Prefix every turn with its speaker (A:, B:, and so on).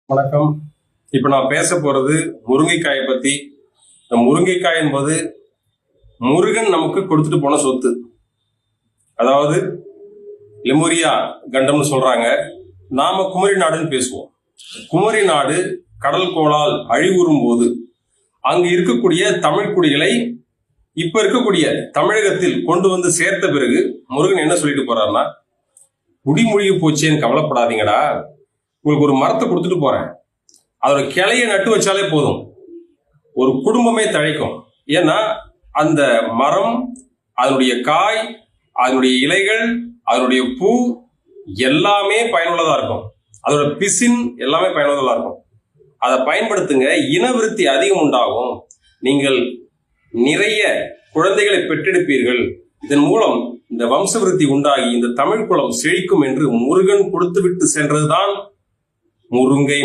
A: வணக்கம். இப்ப நான் பேச போறது முருங்கைக்காயை பத்தி. இந்த முருங்கைக்காய் என்பது முருகன் நமக்கு கொடுத்துட்டு போன சொத்து. அதாவது லெமுரியா கண்டம்னு சொல்றாங்க. நாம குமரி நாடுன்னு பேசுவோம். குமரி நாடு கடல் கோளால் அழிவுறும் போது அங்கு இருக்கக்கூடிய தமிழ் குடிகளை இப்ப இருக்கக்கூடிய தமிழகத்தில் கொண்டு வந்து சேர்த்த பிறகு முருகன் என்ன சொல்லிட்டு போறாருன்னா, குடிமொழிவு போச்சேன்னு கவலைப்படாதீங்கடா, உங்களுக்கு ஒரு மரத்தை கொடுத்துட்டு போறேன், அதோட கிளையை நட்டு வச்சாலே போதும், ஒரு குடும்பமே தழைக்கும். ஏன்னா அந்த மரம், அதனுடைய காய், அதனுடைய இலைகள், அதனுடைய பூ எல்லாமே பயனுள்ளதா இருக்கும். அதோட பிசின் எல்லாமே பயனுள்ளதா இருக்கும். அதை பயன்படுத்துங்க, இனவிருத்தி அதிகம் உண்டாகும், நீங்கள் நிறைய குழந்தைகளை பெற்றெடுப்பீர்கள், இதன் மூலம் இந்த வம்சவிருத்தி உண்டாகி இந்த தமிழ் குலம் செழிக்கும் என்று முருகன் கொடுத்துவிட்டு சென்றதுதான் முருங்கை